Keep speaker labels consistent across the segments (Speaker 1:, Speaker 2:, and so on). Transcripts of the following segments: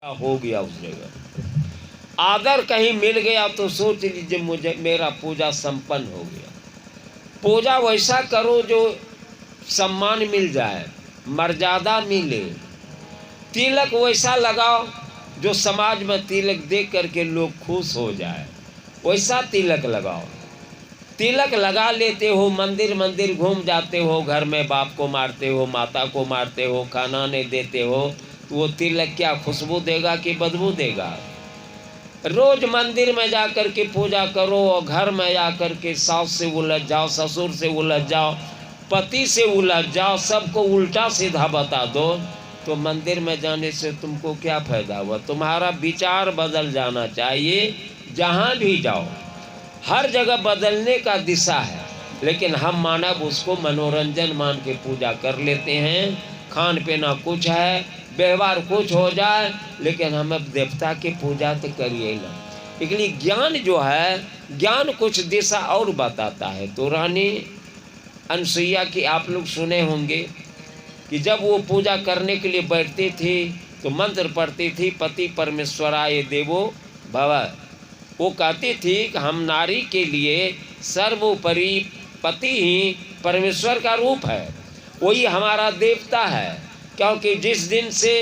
Speaker 1: हो गया उस जगह। आदर कहीं मिल गया तो सोच लीजिए मुझे मेरा पूजा संपन्न हो गया। पूजा वैसा करो जो सम्मान मिल जाए, मर्यादा मिले। तिलक वैसा लगाओ जो समाज में तिलक देख करके लोग खुश हो जाए, वैसा तिलक लगाओ। तिलक लगा लेते हो, मंदिर मंदिर घूम जाते हो, घर में बाप को मारते हो, माता को मारते हो, खाना नहीं देते हो, तो वो तिलक क्या खुशबू देगा कि बदबू देगा? रोज मंदिर में जा कर के पूजा करो और घर में आकर के सास से उलझ जाओ, ससुर से उलझ जाओ, पति से उलझ जाओ, सबको उल्टा सीधा बता दो, तो मंदिर में जाने से तुमको क्या फायदा हुआ? तुम्हारा विचार बदल जाना चाहिए। जहाँ भी जाओ हर जगह बदलने का दिशा है, लेकिन हम मानव उसको मनोरंजन मान के पूजा कर लेते हैं। खान पीना कुछ है, व्यवहार कुछ हो जाए, लेकिन हम अब देवता की पूजा तो करिए ना। इसलिए ज्ञान जो है, ज्ञान कुछ दिशा और बताता है। तो रानी अनसुईया की आप लोग सुने होंगे कि जब वो पूजा करने के लिए बैठती थी तो मंत्र पढ़ती थी, पति परमेश्वराय देवो भव। वो कहती थी कि हम नारी के लिए सर्वोपरि पति ही परमेश्वर का रूप है, वही हमारा देवता है। क्योंकि जिस दिन से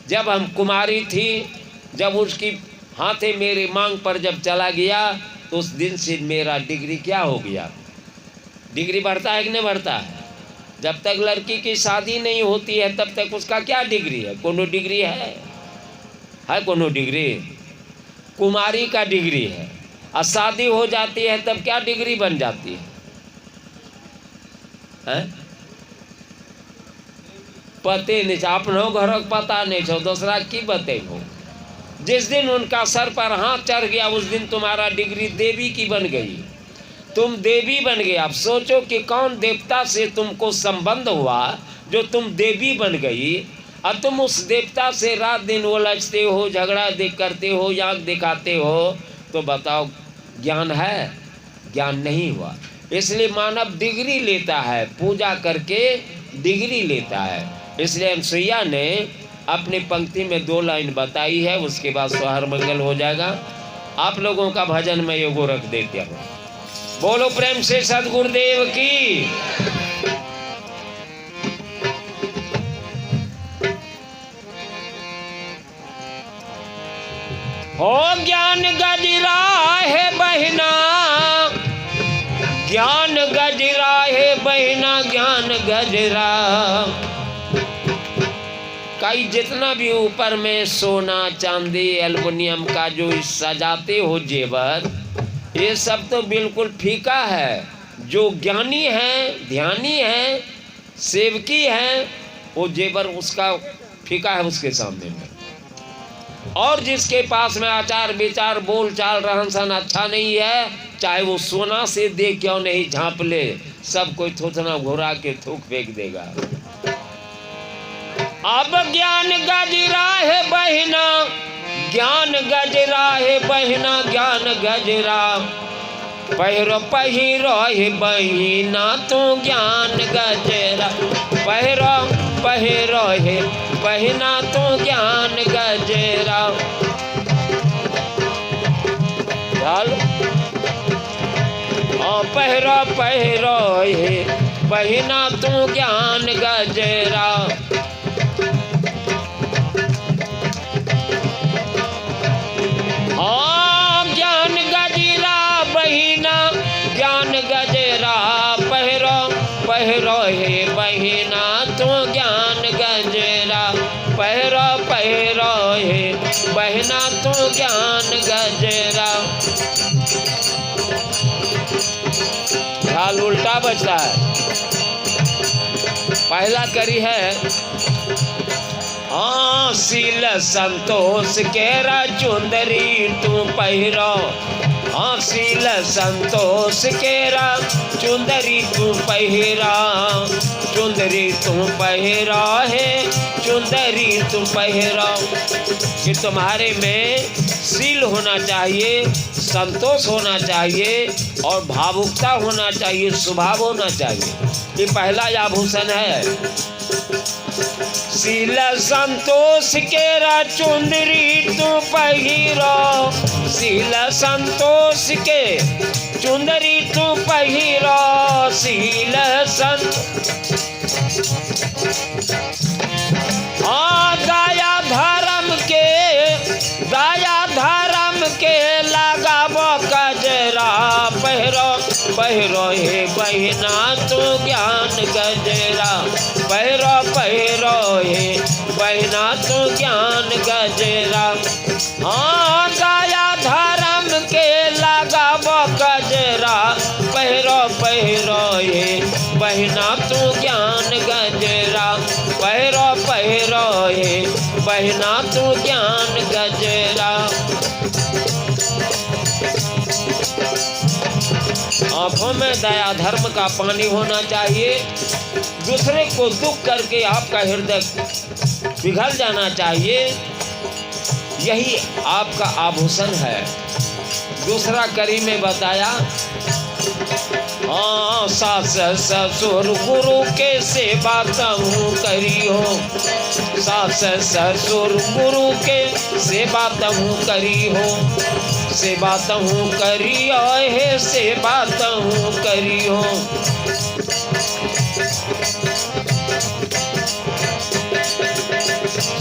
Speaker 1: जब हम कुमारी थी, जब उसकी हाथे मेरे मांग पर जब चला गया, तो उस दिन से मेरा डिग्री क्या हो गया? डिग्री बढ़ता है कि नहीं बढ़ता है? जब तक लड़की की शादी नहीं होती है तब तक उसका क्या डिग्री है? कोनो डिग्री है कोनो डिग्री? कुमारी का डिग्री है। और शादी हो जाती है तब क्या डिग्री बन जाती है? पते नहीं, अपनो घर पता नहीं छो, दूसरा की बतेबो। जिस दिन उनका सर पर हाथ चढ़ गया उस दिन तुम्हारा डिग्री देवी की बन गई, तुम देवी बन गए। आप सोचो कि कौन देवता से तुमको संबंध हुआ जो तुम देवी बन गई, और तुम उस देवता से रात दिन उलझते हो, झगड़ा करते हो, आँख दिखाते हो, तो बताओ ज्ञान है? ज्ञान नहीं हुआ। इसलिए मानव डिग्री लेता है, पूजा करके डिग्री लेता है। इसलिए अनसुईया ने अपनी पंक्ति में 2 लाइन बताई है, उसके बाद सोहर मंगल हो जाएगा। आप लोगों का भजन में योगो रख देते हो। बोलो प्रेम से सद्गुरुदेव की। हो ज्ञान गजरा है बहिना, ज्ञान गजरा है बहिना, ज्ञान गजरा। कई जितना भी ऊपर में सोना चांदी एल्युमिनियम का जो सजाते हो जेवर, ये सब तो बिल्कुल फीका है। जो ज्ञानी है, ध्यानी है, सेवकी है, वो जेवर उसका फीका है उसके सामने में। और जिसके पास में आचार विचार बोल चाल रहन सहन अच्छा नहीं है, चाहे वो सोना से दे क्यों नहीं झांप ले, सब कोई थोथना घुरा के थूक फेंक देगा। अब ज्ञान गजरा है बहिना, ज्ञान गजरा है बहिना, ज्ञान गजरा। पहिरो पहिरो है बहिना तू ज्ञान गजरा, पहिरो पहिरो है बहिना तू ज्ञान गजरा। चल पहिरो पहिरो है बहिना तू ज्ञान गजरा। ज्ञान गजरा बहिना, ज्ञान गजरा। पहिरो पहिरो है बहिना तू ज्ञान गजरा, पहिरो पहिरो है बहिना तू ज्ञान गजरा। ख्याल उल्टा बचता है। पहला करी है शील संतोष केरा चुंदरी तू पहिरो, शील संतोष केरा चुंदरी तू पहिरा, चुंदरी तू पहिरा है, चुंदरी तू पहिरा। कि तुम्हारे में शील होना चाहिए, संतोष होना चाहिए और भावुकता होना चाहिए, स्वभाव होना चाहिए। ये पहला आभूषण है। शील संतोष केरा चुंदरी तू पहिरो, शील संतोष के चुंदरी तू पहिरो, शील दया धर्म के लगाबो गजरा, पहिरो पहिरो हे बहिना तू ज्ञान गजरा, पहिरो पहिरो हे बहिना तू ज्ञान गजरा। हाँ दया धर्म के लगाबो गजरा, पहिरो पहिरो हे बहिना तू ज्ञान गजरा, पहिरो पहिरो हे बहिना तू ज्ञान गजरा। आंखों में दया धर्म का पानी होना चाहिए, दूसरे को दुख करके आपका हृदय पिघल जाना चाहिए, यही आपका आभूषण है। दूसरा कड़ी में बताया, हाँ सास ससुर गुरु के सेवा तहु करियो, सास ससुर गुरु के सेवा तहु करियो, सेवा तहु करियो हे सेवा तहु करियो।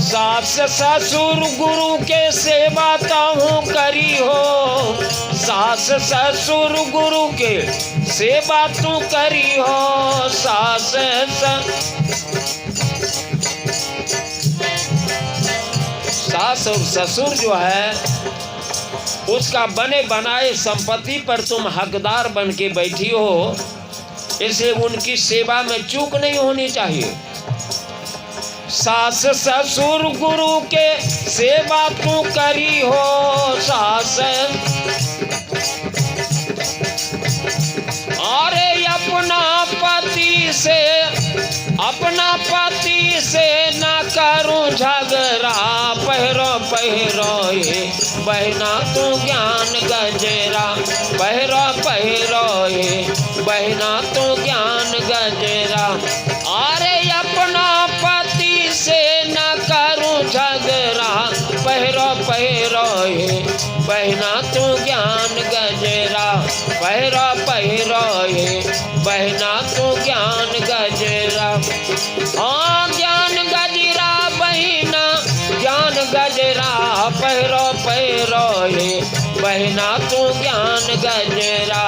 Speaker 1: सास ससुर गुरु के सेवा तहु करियो, सास ससुर गुरु के सेवा तू करियो, सास और ससुर जो है उसका बने बनाए संपत्ति पर तुम हकदार बन के बैठी हो, इसलिए उनकी सेवा में चूक नहीं होनी चाहिए। सास ससुर गुरु के सेवा तू करी हो, सास अरे अपना पति से ना करूं झगड़ा, पहिरो पहिरो ये बहिना तू ज्ञान गजरा, पहिरो पहिरो ये बहिना तू ज्ञान गजरा। अरे अपना पति से ना करूं झगड़ा, पहिरो पहिरो ये बहिना तू ज्ञान गजरा, पहिरो पहिरो ये बहिना तू ज्ञान गजरा। हाँ ज्ञान गजरा बहिना ज्ञान गजरा, पहिरो पहिरो ये बहिना तू ज्ञान गजरा,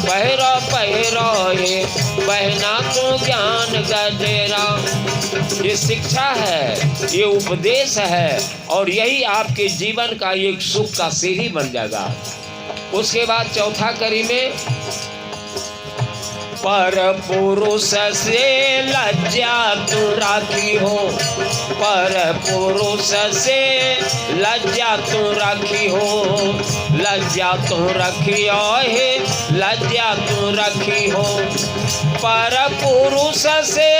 Speaker 1: पहिरो पहिरो ये बहिना तू ज्ञान गजरा। ये शिक्षा है, ये उपदेश है, और यही आपके जीवन का एक सुख का सीढ़ी बन जाएगा। उसके बाद चौथा कड़ी में, पर पुरुष से लज्जा तू राखी हो, पर पुरुष से लज्जा तू राखी हो, लज्जा तू रखी हे लज्जा तू रखी हो, पर पुरुष से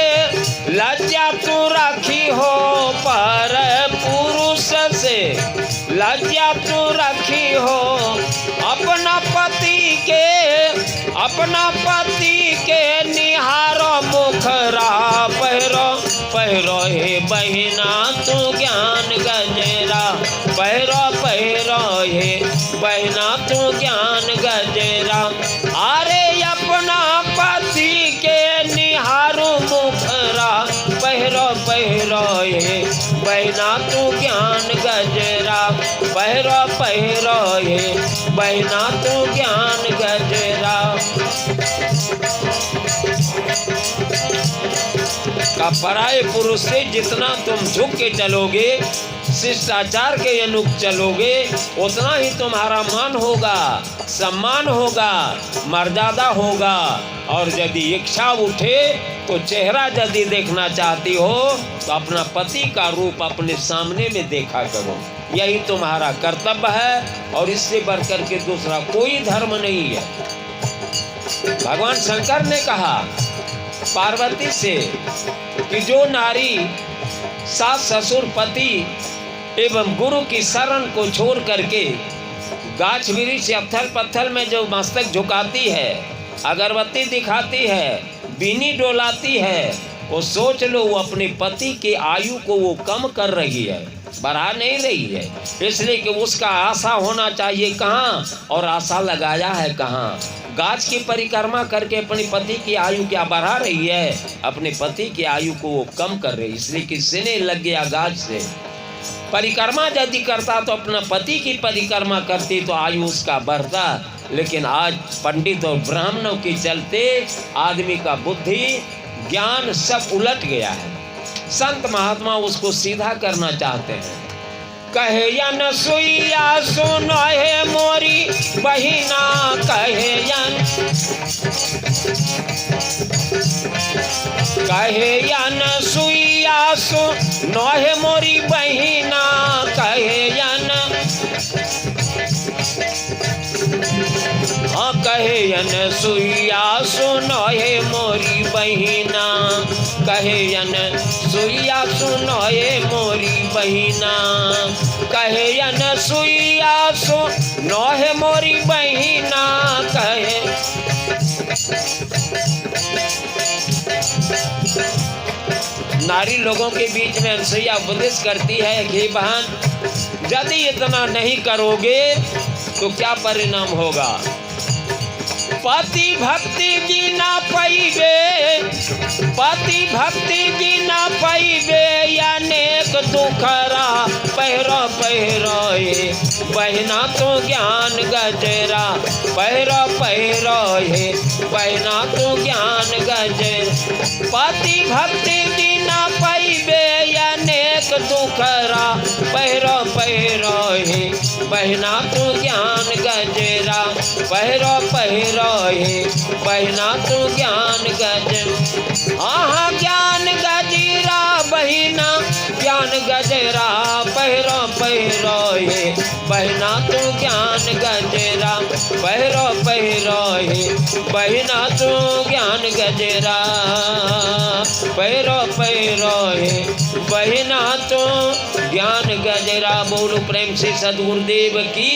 Speaker 1: लज्जा तू रखी हो, पर पुरुष से लज्जा तू रखी हो। अपना पति के निहारो मुखरा, पहिरो पहिरो हे बहिना तू ज्ञान गजरा, पहिरो पहिरो हे बहिना तू ज्ञान गजरा। अरे अपना पति के निहारो मुखरा, पहिरो पहिरो हे बहिना तू ज्ञान गजरा, पहिरो पहिरो हे बहिना तू ज्ञान गजरा। का पराये पुरुष से जितना तुम झुक के चलोगे, शिष्टाचार के अनुरूप चलोगे, उतना ही तुम्हारा मान होगा, सम्मान होगा, मर्यादा होगा। और यदि इच्छा उठे तो चेहरा यदि देखना चाहती हो तो अपना पति का रूप अपने सामने में देखा करो, यही तुम्हारा कर्तव्य है, और इससे बढ़कर के दूसरा कोई धर्म नहीं है। भगवान शंकर ने कहा पार्वती से कि जो नारी सास ससुर पति एवं गुरु की शरण को छोड़ करके गाछ वृक्ष पत्थर पत्थर में जो मस्तक झुकाती है, अगरबत्ती दिखाती है, बीनी डोलाती है, वो सोच लो, वो अपने पति की आयु को वो कम कर रही है, बढ़ा नहीं रही है। इसलिए कि उसका आशा होना चाहिए कहाँ, और आशा लगाया है कहाँ। गाछ की परिक्रमा करके अपने पति की आयु क्या बढ़ा रही है, अपने पति की आयु को वो कम कर रही है। इसलिए कि स्नेह लग गया गाछ से। परिक्रमा यदि करता तो अपना पति की परिक्रमा करती तो आयु उसका बढ़ता। लेकिन आज पंडित और ब्राह्मणों के चलते आदमी का बुद्धि ज्ञान सब उलट गया है। संत महात्मा उसको सीधा करना चाहते हैं। कहे यन सुइया सुनो है मोरी बहिना, कहे यन सुइया सुनो है मोरी बहिना, कहे यन सुइया सुनो है मोरी बहिना, कहे यन सुइया सुनो है मोरी बहिना, कहे यन सुइया सुनो है मोरी बहिना, कहे। नारी लोगों के बीच में अनसुईया उपदेश करती है कि बहन, यदि इतना नहीं करोगे तो क्या परिणाम होगा। पति भक्ति की ना पाइबे, पति भक्ति की ना पाइबे, अनेक दुखरा पहरो हे बहना तो ज्ञान गजरा, पहरो हे बहना तो ज्ञान गजरा। पति भक्ति की ना पाइबे, अनेक दुखरा पहरो हे बहना तो ज्ञान गजरा, पहरो हे बहना तो ज्ञान गजरा। हाँ ज्ञान गजरा बहिना, ज्ञान गजरा पहरो हे बहना तो ज्ञान गजरा, पहरो हे बहना तो ज्ञान गजरा, पहरो हे बहना तो ज्ञान गजरा। बोलो प्रेम से सद्गुरुदेव की।